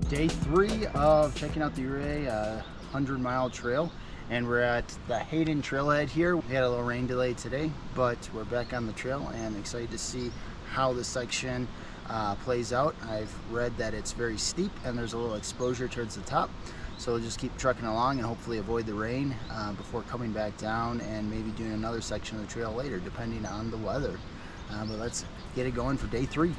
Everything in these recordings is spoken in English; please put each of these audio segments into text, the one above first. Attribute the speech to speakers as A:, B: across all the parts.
A: Day 3 of checking out the Ouray 100-mile trail, and we're at the Hayden trailhead here. We had a little rain delay today, but we're back on the trail and excited to see how this section plays out. I've read that it's very steep and there's a little exposure towards the top, so we'll just keep trucking along and hopefully avoid the rain before coming back down and maybe doing another section of the trail later, depending on the weather. But let's get it going for day 3.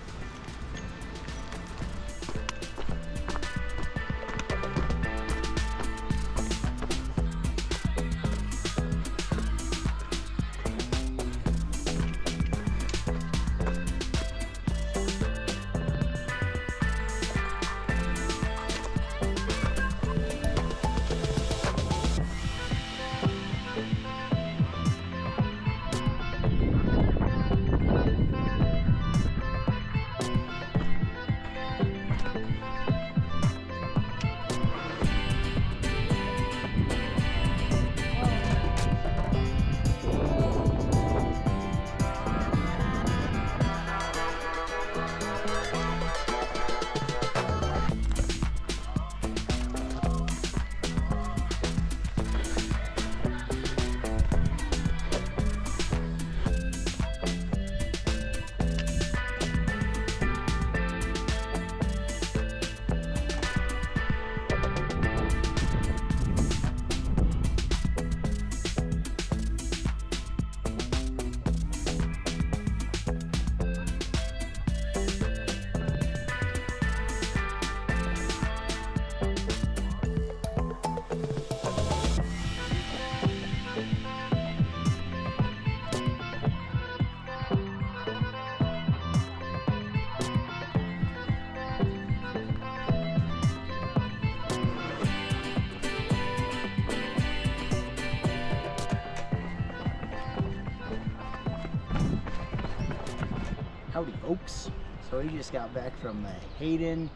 A: Howdy folks. So we just got back from the Hayden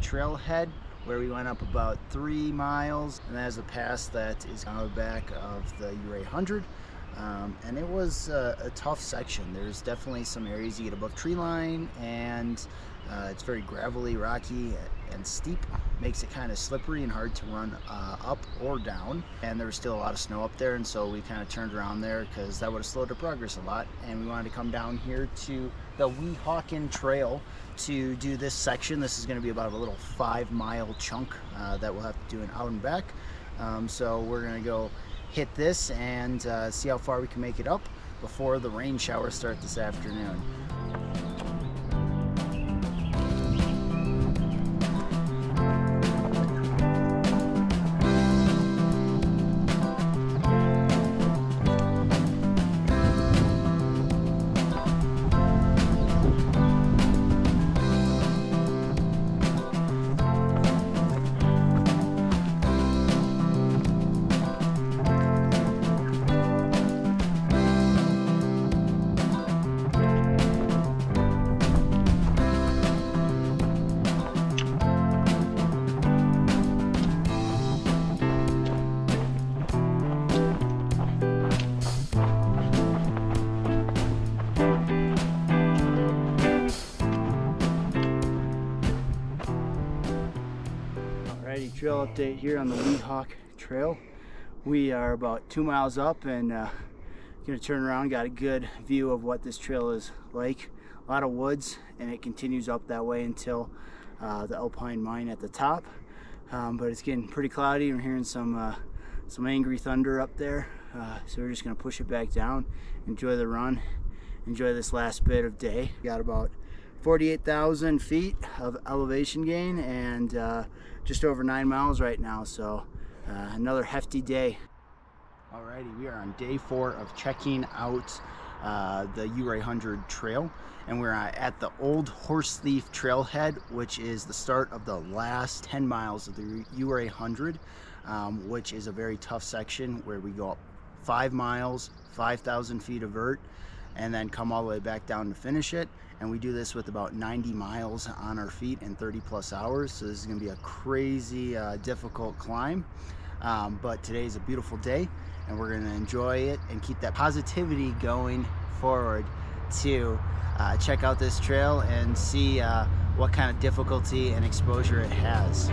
A: trailhead, where we went up about 3 miles, and there's a pass that is on the back of the Ouray 100, and it was a tough section. There's definitely some areas you get above tree line, and it's very gravelly, rocky, and steep. Makes it kind of slippery and hard to run up or down, and there was still a lot of snow up there, and so we kind of turned around there because that would have slowed our progress a lot, and we wanted to come down here to the Weehawken Trail to do this section. This is going to be about a little 5-mile chunk that we'll have to do an out and back. So we're going to go hit this and see how far we can make it up before the rain showers start this afternoon. Trail update here on the Weehawken Trail. We are about 2 miles up and gonna turn around. Got a good view of what this trail is like. A lot of woods, and it continues up that way until the Alpine mine at the top. But it's getting pretty cloudy. We're hearing some angry thunder up there, so we're just gonna push it back down, enjoy the run, enjoy this last bit of day. Got about 48,000 feet of elevation gain and just over 9 miles right now, so another hefty day. Alrighty, we are on day 4 of checking out the Ouray 100 trail, and we're at the Old Horseleaf trailhead, which is the start of the last 10 miles of the Ouray 100, which is a very tough section where we go up 5 miles, 5,000 feet of vert, and then come all the way back down to finish it. And we do this with about 90 miles on our feet in 30+ hours, so this is going to be a crazy difficult climb, but today's a beautiful day and we're going to enjoy it and keep that positivity going forward to check out this trail and see what kind of difficulty and exposure it has.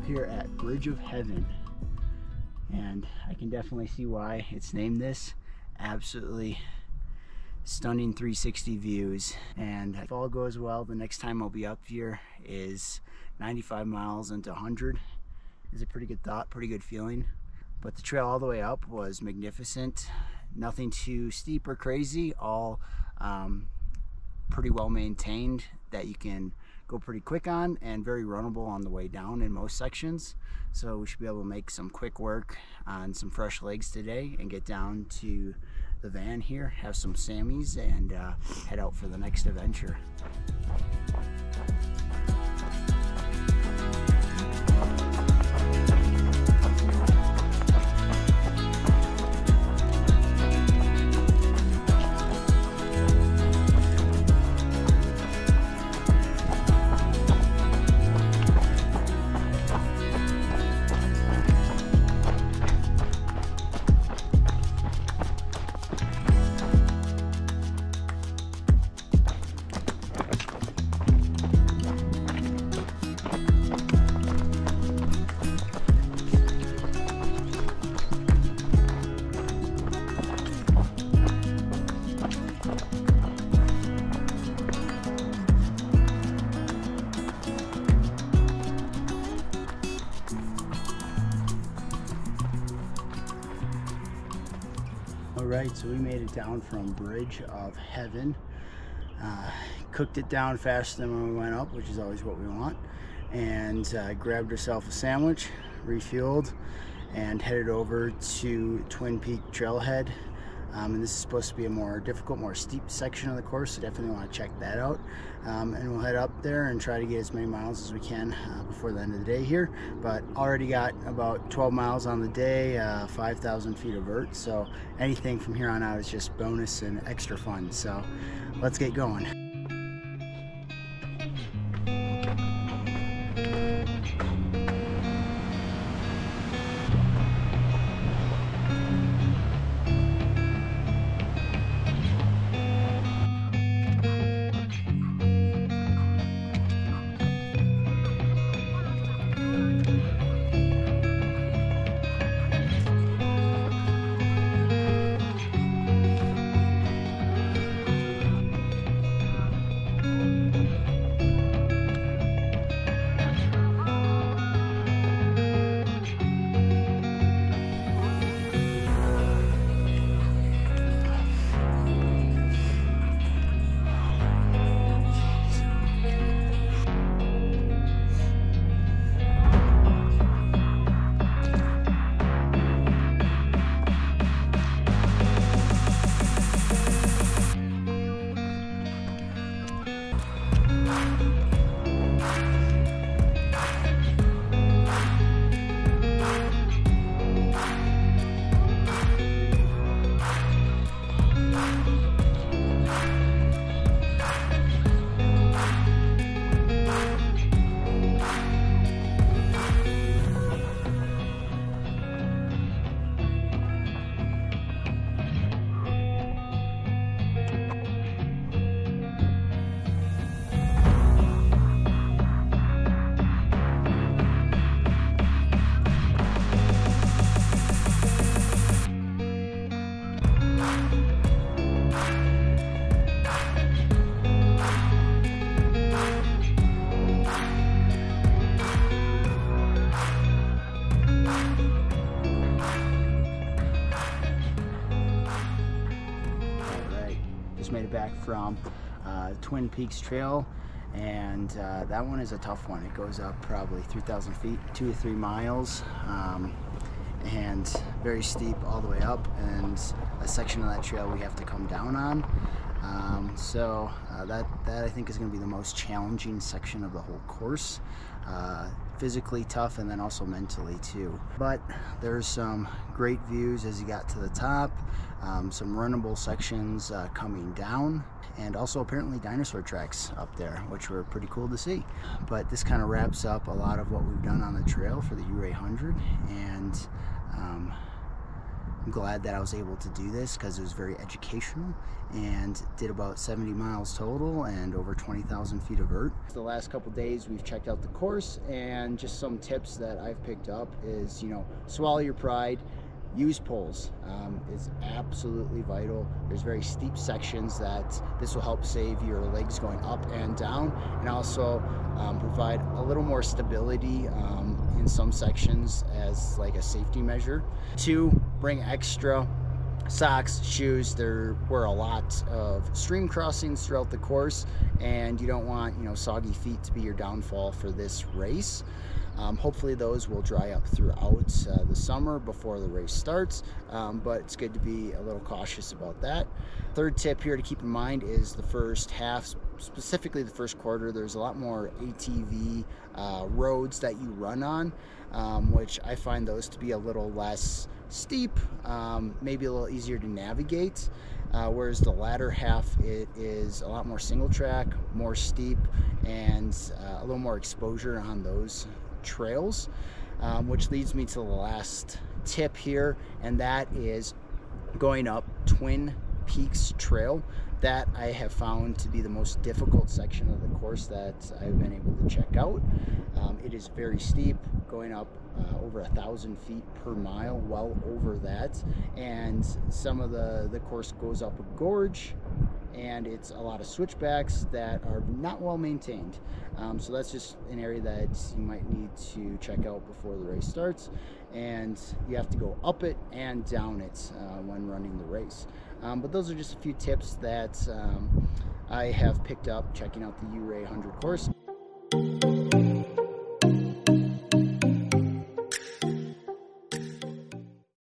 A: Here at Bridge of Heaven, and I can definitely see why it's named this. Absolutely stunning 360 views, and if all goes well, the next time I'll be up here is 95 miles into 100. Is a pretty good thought, pretty good feeling. But the trail all the way up was magnificent, nothing too steep or crazy, all pretty well maintained that you can go pretty quick on, and very runnable on the way down in most sections. So we should be able to make some quick work on some fresh legs today and get down to the van here, have some Sammies, and head out for the next adventure. Alright, so we made it down from Bridge of Heaven. Cooked it down faster than when we went up, which is always what we want, and grabbed herself a sandwich, refueled, and headed over to Twin Peak Trailhead. And this is supposed to be a more difficult, more steep section of the course, so definitely want to check that out. And we'll head up there and try to get as many miles as we can before the end of the day here. But already got about 12 miles on the day, 5,000 feet of vert, so anything from here on out is just bonus and extra fun. So let's get going. just made it back from Twin Peaks Trail, and that one is a tough one. It goes up probably 3,000 feet, 2 to 3 miles, and very steep all the way up, and a section of that trail we have to come down on. So that I think is going to be the most challenging section of the whole course. Physically tough, and then also mentally too. But there's some great views as you got to the top, some runnable sections coming down, and also apparently dinosaur tracks up there, which were pretty cool to see. But this kind of wraps up a lot of what we've done on the trail for the Ouray 100, and I'm glad that I was able to do this because it was very educational, and did about 70 miles total and over 20,000 feet of vert. The last couple days we've checked out the course, and just some tips that I've picked up is, you know, swallow your pride, use poles. It's absolutely vital. There's very steep sections that this will help save your legs going up and down, and also provide a little more stability in some sections as like a safety measure. 2, bring extra socks, shoes. There were a lot of stream crossings throughout the course, and you don't want, you know, soggy feet to be your downfall for this race. Hopefully those will dry up throughout the summer before the race starts, but it's good to be a little cautious about that. Third tip here to keep in mind is the first half, specifically the first quarter. There's a lot more ATV roads that you run on, which I find those to be a little less steep, maybe a little easier to navigate, whereas the latter half, it is a lot more single track, more steep, and a little more exposure on those trails, which leads me to the last tip here, and that is going up Twin Peaks Trail. That I have found to be the most difficult section of the course that I've been able to check out. It is very steep, going up over 1,000 feet per mile, well over that, and some of the course goes up a gorge, and it's a lot of switchbacks that are not well maintained. So that's just an area that you might need to check out before the race starts, and you have to go up it and down it when running the race. But those are just a few tips that I have picked up checking out the Ouray 100 course.